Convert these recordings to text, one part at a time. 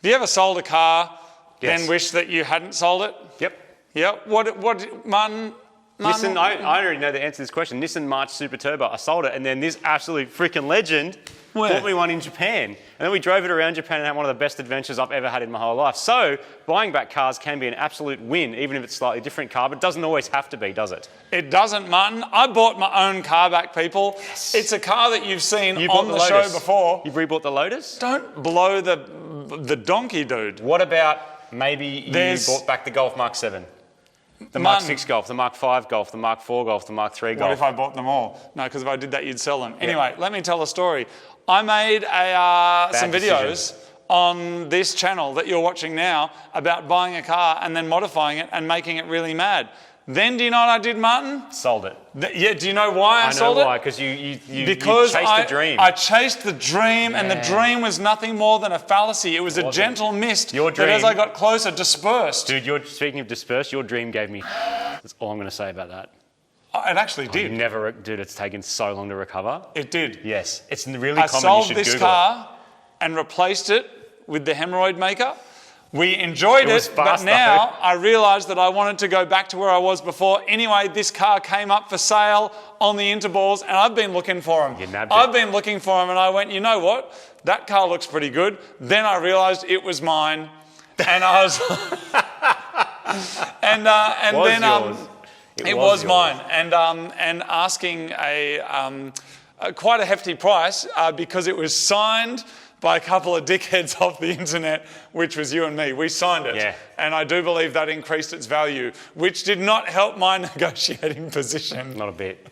Have you ever sold a car, Yes. then wished that you hadn't sold it? Yep. Yeah. What, Martin? Nissan, I already know the answer to this question. Nissan March Super Turbo. I sold it, and then this absolute freaking legend bought me one in Japan. And then we drove it around Japan and had one of the best adventures I've ever had in my whole life. So buying back cars can be an absolute win, even if it's a slightly different car, but it doesn't always have to be, does it? It doesn't, Martin. I bought my own car back, people. Yes. It's a car that you've seen on the show before. You've rebought the Lotus? Don't blow the donkey, dude. What about maybe you bought back the Golf Mark 7? The Mark 6 Golf, the Mark 5 Golf, the Mark 4 Golf, the Mark 3 Golf. What if I bought them all? No, because if I did that, you'd sell them. Anyway, let me tell a story. I made some videos on this channel that you're watching now about buying a car and then modifying it and making it really mad. Then do you know what I did, Martin? Sold it. Yeah, do you know why I sold it? I know why, because you chased the dream. I chased the dream, and the dream was nothing more than a fallacy. It was a gentle mist that as I got closer dispersed. Dude, speaking of dispersed, your dream gave me... That's all I'm going to say about that. It actually did. Dude, it's taken so long to recover. It did. Yes, it's really common. I sold you should this Google car and replaced it with the hemorrhoid maker. We enjoyed it, but now I realised that I wanted to go back to where I was before. Anyway, this car came up for sale on the Interballs, and I've been looking for them. I've been looking for them, and I went, you know what? That car looks pretty good. Then I realised it was mine, and I was, it was mine, and asking quite a hefty price because it was signed by a couple of dickheads off the internet, which was you and me. We signed it. Yeah. And I do believe that increased its value, which did not help my negotiating position. Not a bit.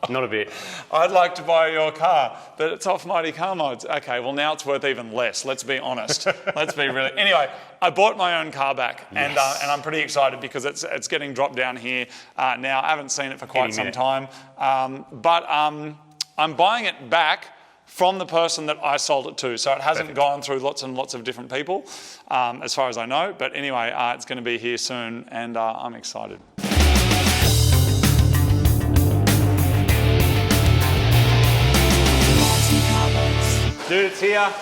Not a bit. I'd like to buy your car, but it's off Mighty Car Mods. Okay, well now it's worth even less. Let's be honest. Let's be really... Anyway, I bought my own car back, and I'm pretty excited because it's getting dropped down here now. I haven't seen it for quite some time. But I'm buying it back from the person that I sold it to. So it hasn't gone through lots and lots of different people, as far as I know. But anyway, it's going to be here soon, and I'm excited. Dude, it's here.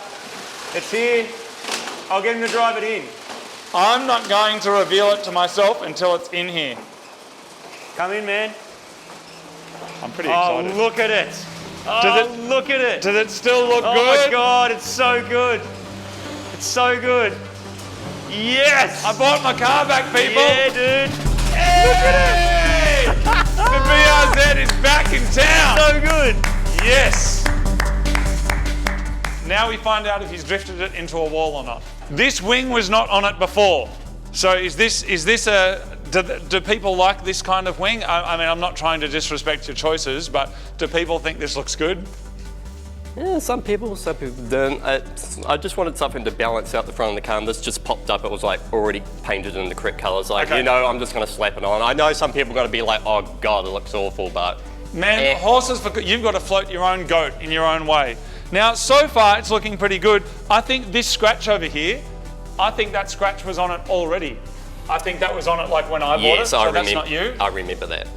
It's here. I'll get him to drive it in. I'm not going to reveal it to myself until it's in here. Come in, man. I'm pretty excited. Oh, look at it. Look at it. Does it still look good? Oh my God, it's so good. It's so good. Yes! I bought my car back, people. Yeah, dude. Hey! Look at it. The BRZ is back in town. So good. Yes. Now we find out if he's drifted it into a wall or not. This wing was not on it before. So is this a... Do people like this kind of wing? I mean, I'm not trying to disrespect your choices, but do people think this looks good? Yeah, some people don't. I just wanted something to balance out the front of the car, and this just popped up. It was like already painted in the correct colours. Like, you know, I'm just going to slap it on. I know some people are going to be like, oh God, it looks awful, but... Man, horses, you've got to float your own goat in your own way. Now, so far, it's looking pretty good. I think this scratch over here, I think that scratch was on it already. I think that was on it like when I bought it, so that's not you? I remember that.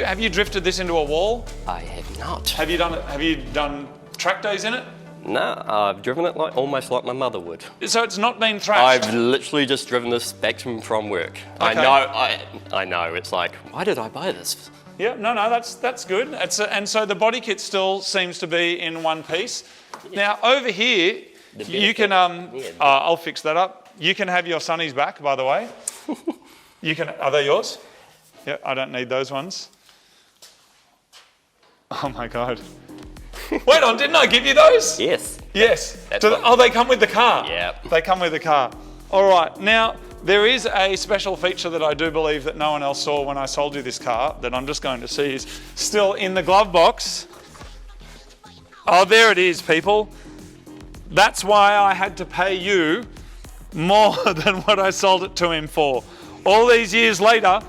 Have you drifted this into a wall? I have not. Have you done track days in it? No, I've driven it almost like my mother would. So it's not been thrashed? I've literally just driven this back from work. Okay. I know, it's like, why did I buy this? Yeah, no, that's good. And so the body kit still seems to be in one piece. Now over here, you can, I'll fix that up. You can have your sunnies back, by the way. Are they yours? Yeah, I don't need those ones. Oh my God. Wait on, didn't I give you those? Yes. Yes. They come with the car? Yeah. They come with the car. All right, now, there is a special feature that I do believe that no one else saw when I sold you this car that I'm just going to see is still in the glove box. Oh, there it is, people. That's why I had to pay you more than what I sold it to him for. All these years later,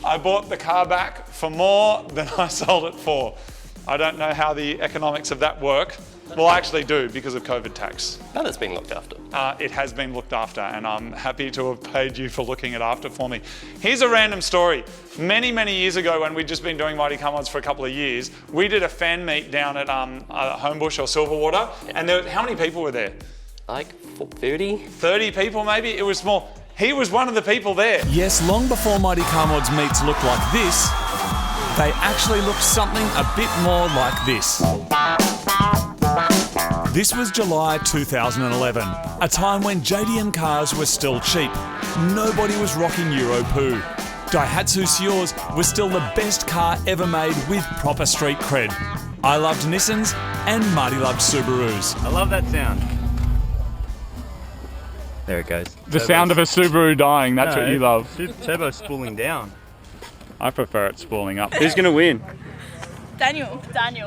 I bought the car back for more than I sold it for. I don't know how the economics of that work. Well, I actually do because of COVID tax. But it's been looked after. It has been looked after, and I'm happy to have paid you for looking it after for me. Here's a random story. Many, many years ago, when we'd just been doing Mighty Car Mods for a couple of years, we did a fan meet down at Homebush or Silverwater, and how many people were there? Like 30? 30 people maybe? It was small. He was one of the people there. Yes, long before Mighty Car Mods meets looked like this, they actually looked something a bit more like this. This was July 2011, a time when JDM cars were still cheap. Nobody was rocking Euro poo. Daihatsu Siors was still the best car ever made with proper street cred. I loved Nissans and Marty loved Subarus. I love that sound. There it goes. The sound of a Subaru dying, that's what you love. Turbo spooling down. I prefer it spooling up. Who's going to win? Daniel.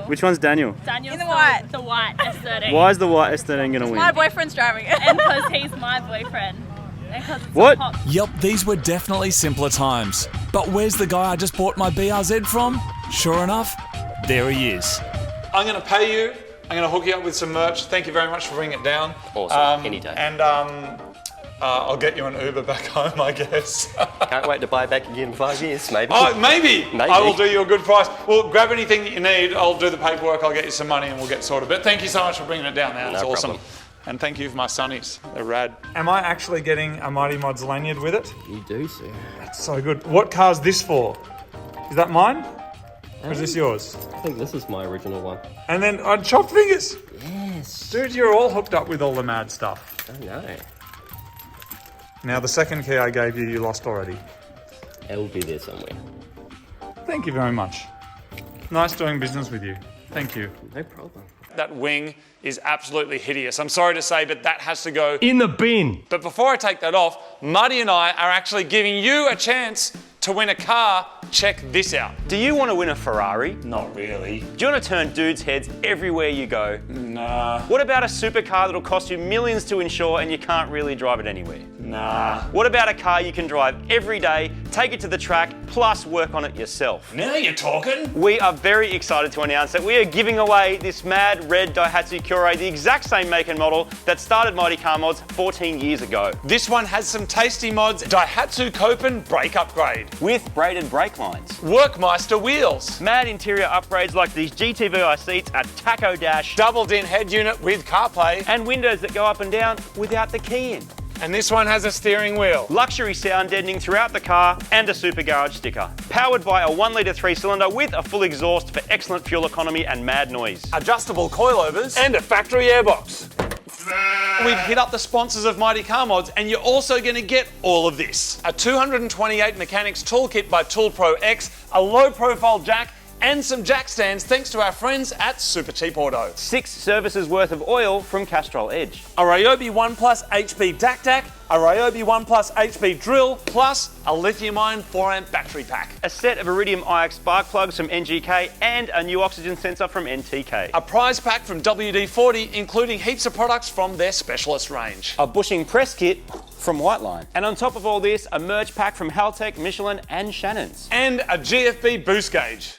Which one's Daniel? Daniel's in the white. The white S13. Why is the white S13 going to win? My boyfriend's driving it. And because he's my boyfriend. And 'cause it's What? a hot- Yep, these were definitely simpler times. But where's the guy I just bought my BRZ from? Sure enough, there he is. I'm going to pay you. I'm going to hook you up with some merch. Thank you very much for bringing it down. Awesome, any day. And I'll get you an Uber back home, I guess. Can't wait to buy it back again in 5 years, maybe. Oh, maybe. Maybe. I will do you a good price. Well, grab anything that you need. I'll do the paperwork. I'll get you some money and we'll get sorted. But thank you so much for bringing it down there. It's No awesome. problem. And thank you for my sunnies. They're rad. Am I actually getting a Mighty Mods lanyard with it? You do, sir. That's so good. What car's this for? Is that mine? Or is this yours? I think this is my original one. And then on Chopped Fingers. Yes. Dude, you're all hooked up with all the mad stuff. I know. Now, the second key I gave you, you lost already. It will be there somewhere. Thank you very much. Nice doing business with you. Thank you. No problem. That wing is absolutely hideous. I'm sorry to say, but that has to go In the bin. But before I take that off, Muddy and I are actually giving you a chance to win a car. Check this out. Do you want to win a Ferrari? Not really. Do you want to turn dudes' heads everywhere you go? Nah. What about a supercar that'll cost you millions to insure and you can't really drive it anywhere? Nah. What about a car you can drive every day, take it to the track, plus work on it yourself? Now you're talking. We are very excited to announce that we are giving away this mad red Daihatsu Cure, the exact same make and model that started Mighty Car Mods 14 years ago. This one has some tasty mods. Daihatsu Copen brake upgrade. With braided brake lines. Workmeister wheels. Mad interior upgrades like these GTVI seats, a tacho dash, Doubled-in head unit with CarPlay. and windows that go up and down without the key in. And this one has a steering wheel. Luxury sound deadening throughout the car and a super garage sticker. Powered by a 1 litre 3-cylinder with a full exhaust for excellent fuel economy and mad noise. Adjustable coilovers. And a factory airbox. We've hit up the sponsors of Mighty Car Mods, and you're also going to get all of this. A 228 mechanics toolkit by Tool Pro X, a low profile jack, and some jack stands thanks to our friends at Super Cheap Auto. 6 services worth of oil from Castrol Edge. A Ryobi One Plus HP DAC, a Ryobi One Plus HP drill, plus a lithium-ion 4-amp battery pack. A set of Iridium IX spark plugs from NGK and a new oxygen sensor from NTK. A prize pack from WD-40, including heaps of products from their specialist range. A bushing press kit from Whiteline. And on top of all this, a merch pack from Haltech, Michelin and Shannon's. And a GFB boost gauge.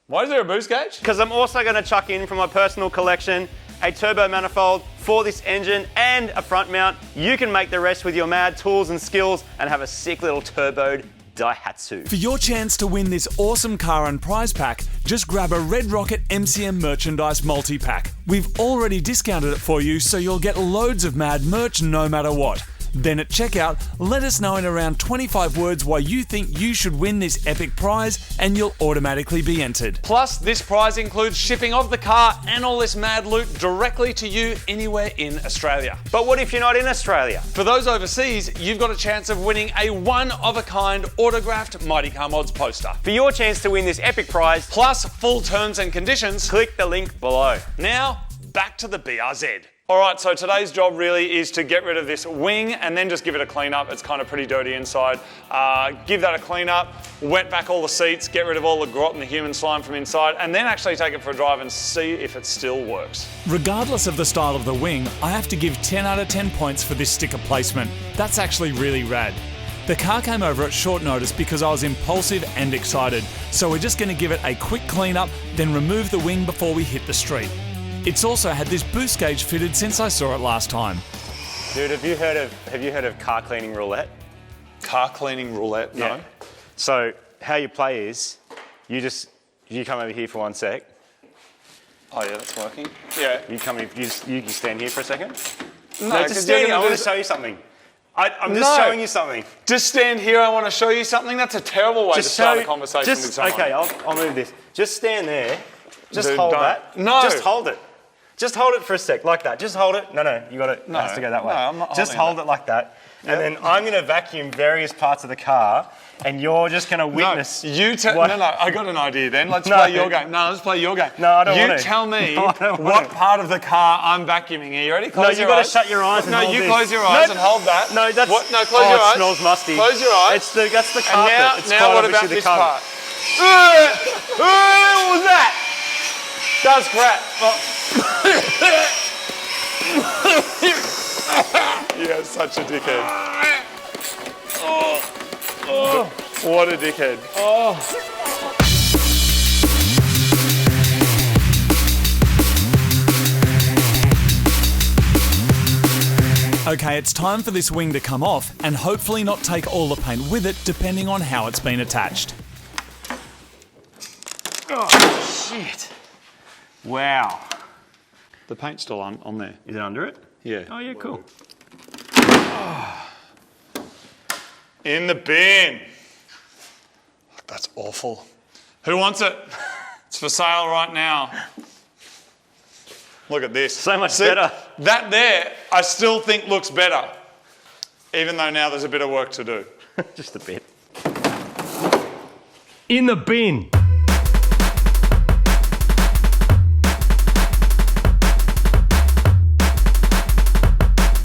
Why is there a boost gauge? Because I'm also going to chuck in from my personal collection a turbo manifold for this engine and a front mount. You can make the rest with your mad tools and skills and have a sick little turboed Daihatsu. For your chance to win this awesome car and prize pack, just grab a Red Rocket MCM merchandise multi-pack. We've already discounted it for you, so you'll get loads of mad merch no matter what. Then at checkout, let us know in around 25 words why you think you should win this epic prize and you'll automatically be entered. Plus, this prize includes shipping of the car and all this mad loot directly to you anywhere in Australia. But what if you're not in Australia? For those overseas, you've got a chance of winning a one-of-a-kind autographed Mighty Car Mods poster. For your chance to win this epic prize, Plus, full terms and conditions. click the link below. Now, back to the BRZ. All right, so today's job really is to get rid of this wing and then just give it a clean up. It's kind of pretty dirty inside. Give that a clean up, wet back all the seats, get rid of all the grot and the human slime from inside, and then actually take it for a drive and see if it still works. Regardless of the style of the wing, I have to give 10 out of 10 points for this sticker placement. That's actually really rad. The car came over at short notice because I was impulsive and excited, so we're just going to give it a quick clean up, then remove the wing before we hit the street. It's also had this boost gauge fitted since I saw it last time. Dude, have you heard of car cleaning roulette? Car cleaning roulette, no? Yeah. So how you play is, you come over here for 1 sec. Oh yeah, that's working. Yeah. You come in, you stand here for a second. No, No, 'cause just you're stand here. I gonna want do- to show you something. I'm just No. showing you something. Just stand here. I want to show you something. That's a terrible way to start a conversation with someone. Okay, I'll move this. Just stand there. Just Dude, hold don't. that. No. Just hold it. Just hold it for a sec, like that. Just hold it. No, you got it. No. It has to go that way. No, I'm not just holding hold it like that. And then I'm going to vacuum various parts of the car, and you're just going to witness. No, you tell. what- No, I got an idea. Then let's No. play your game. No, let's play your game. No, I don't you want to. tell me No, I don't what want to. part of the car I'm vacuuming. Are you ready? Close No, your you've got eyes. to shut your eyes and No, hold you this. close your eyes No. and hold that. No, that's. What? No, close your it eyes. smells musty. Close your eyes. That's the And carpet. now, It's now quite what about obviously this the carpet. part? What was that? That's crap. You're such a dickhead. What a dickhead. Okay, it's time for this wing to come off and hopefully not take all the paint with it, depending on how it's been attached. Shit. Wow. The paint's still on there. Is it under it? Yeah. Oh, yeah, cool. In the bin. That's awful. Who wants it? It's for sale right now. Look at this. So much See, better. That there, I still think looks better. Even though now there's a bit of work to do. Just a bit. In the bin.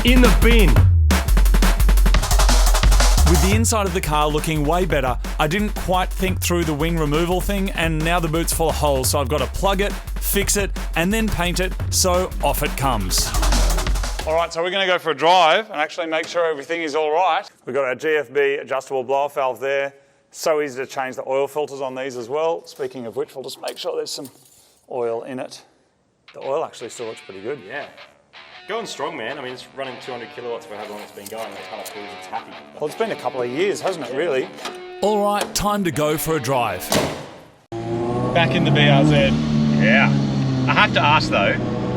In the bin. With the inside of the car looking way better, I didn't quite think through the wing removal thing, and now the boot's full of holes, so I've got to plug it, fix it, and then paint it, so off it comes. All right, so we're going to go for a drive and actually make sure everything is all right. We've got our GFB adjustable blow-off valve there. So easy to change the oil filters on these as well. Speaking of which, we'll just make sure there's some oil in it. The oil actually still looks pretty good. Yeah. Going strong, man. I mean, it's running 200 kilowatts for how long it's been going. That kind of proves it's happy. Well, it's been a couple of years, hasn't it, really? All right, time to go for a drive. Back in the BRZ. Yeah. I have to ask though,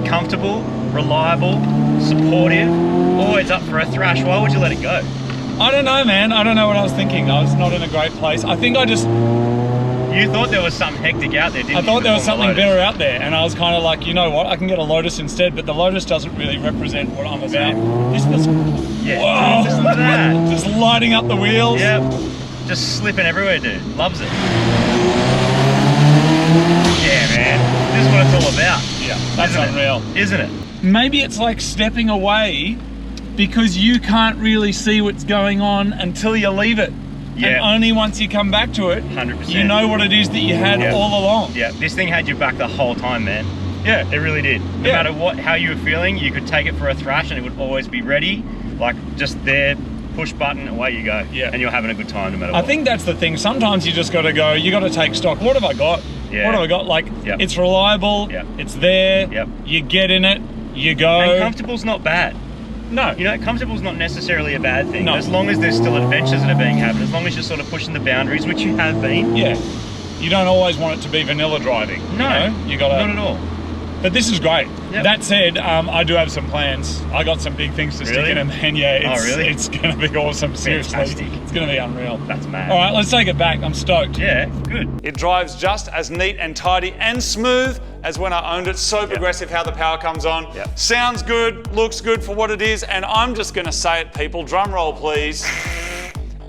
comfortable, reliable, supportive, always up for a thrash. Why would you let it go? I don't know, man. I don't know what I was thinking. I was not in a great place. I think You thought there was something hectic out there, didn't you? I thought there was before the something Lotus? better out there, and I was kind of like, you know what, I can get a Lotus instead, but the Lotus doesn't really represent what I'm about. This was, Yeah. whoa, Just look at that. just lighting up the wheels. Yep. Just slipping everywhere, dude. Loves it. Yeah, man. This is what it's all about. Yeah, that's Isn't it? unreal. Isn't it? Maybe it's like stepping away because you can't really see what's going on until you leave it. Yeah. And only once you come back to it, 100%. you know what it is that you had Yeah. all along. Yeah, this thing had you back the whole time, man. Yeah. It really did. No Yeah. matter how you were feeling, you could take it for a thrash and it would always be ready. Like, just there, push button, away you go. Yeah. And you're having a good time no matter I what. think that's the thing. Sometimes you just got to go, you got to take stock. What have I got? Yeah. What have I got? Like, Yep. it's reliable, Yep. it's there, Yep. you get in it, you go. And comfortable's not bad. No. You know, comfortable's not necessarily a bad thing. No. As long as there's still adventures that are being had, as long as you're sort of pushing the boundaries, which you have been. Yeah. You don't always want it to be vanilla driving. No, You know? You gotta. not at all. But this is great. Yep. That said, I do have some plans. I got some big things to stick Really? in, and yeah, it's, really? it's going to be awesome. Seriously, Fantastic. it's going to be unreal. That's mad. All right, let's take it back. I'm stoked. Yeah, good. It drives just as neat and tidy and smooth as when I owned it. So progressive how the power comes on. Yep. Sounds good, looks good for what it is, and I'm just going to say it, people. Drum roll, please.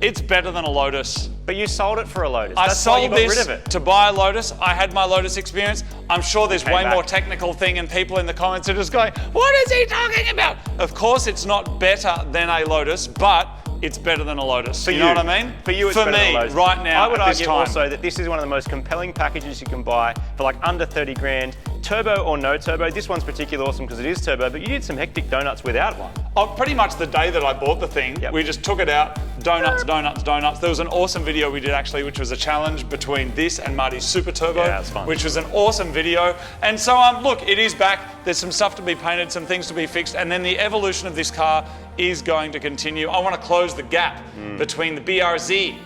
It's better than a Lotus. But you sold it for a Lotus. I That's why you sold got this rid of it. to buy a Lotus. I had my Lotus experience. I'm sure there's Came way back. more technical thing, and people in the comments are just going, what is he talking about? Of course, it's not better than a Lotus, but it's better than a Lotus. For you know what I mean? For you, it's For better than me, a Lotus. right now, I would at this argue time. also that this is one of the most compelling packages you can buy for like under 30 grand. Turbo or no turbo. This one's particularly awesome because it is turbo, but you did some hectic donuts without one. Oh, pretty much the day that I bought the thing, Yep. we just took it out, donuts. There was an awesome video we did actually, which was a challenge between this and Marty's Super Turbo, Yeah, that's fun. which was an awesome video. And so, look, it is back. There's some stuff to be painted, some things to be fixed, and then the evolution of this car is going to continue. I want to close the gap between the BRZ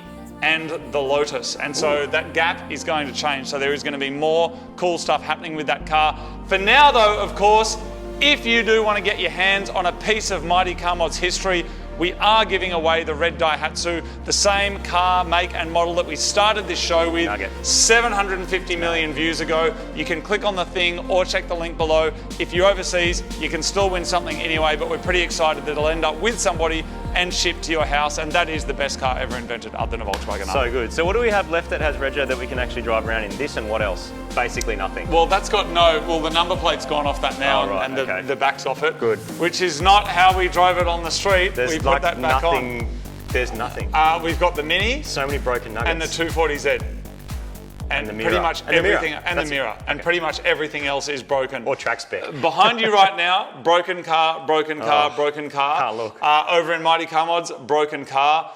and the Lotus, and so that gap is going to change. So there is going to be more cool stuff happening with that car. For now, though, of course, If you do want to get your hands on a piece of Mighty Car Mods history, we are giving away the red Daihatsu, the same car, make and model that we started this show with Nugget. 750 million views ago. You can click on the thing or check the link below. If you're overseas, you can still win something anyway, but we're pretty excited that it'll end up with somebody and shipped to your house, and that is the best car ever invented other than a Volkswagen. So good. So what do we have left that has Rego that we can actually drive around in? This and what else? Basically nothing. Well, that's got the number plate's gone off that now, Oh, right, and okay. the back's off it. Good. Which is not how we drove it on the street. There's we put like that back nothing. There's nothing. on. We've got the Mini So many broken nuggets. and the 240Z. And the pretty mirror. much And the mirror. everything, and That's the it. mirror, and Okay. pretty much everything else is broken. Or track spec. Behind you right now, broken car, broken car, broken car. Can't look. Over in Mighty Car Mods, broken car.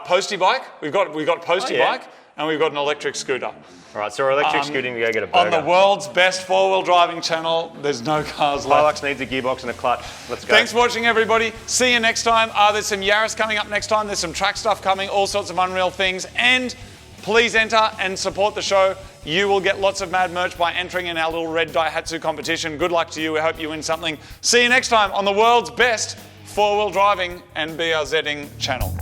Postie bike. We've got Postie Oh, yeah. bike, and we've got an electric scooter. All right, so we're electric scooting to go get a burger. On the world's best four-wheel driving channel, there's no cars left. Hilux needs a gearbox and a clutch. Let's go. Thanks for watching, everybody. See you next time. There's some Yaris coming up next time. There's some track stuff coming, all sorts of unreal things. And please enter and support the show. You will get lots of mad merch by entering in our little red Daihatsu competition. Good luck to you. We hope you win something. See you next time on the world's best four-wheel driving and BRZing channel.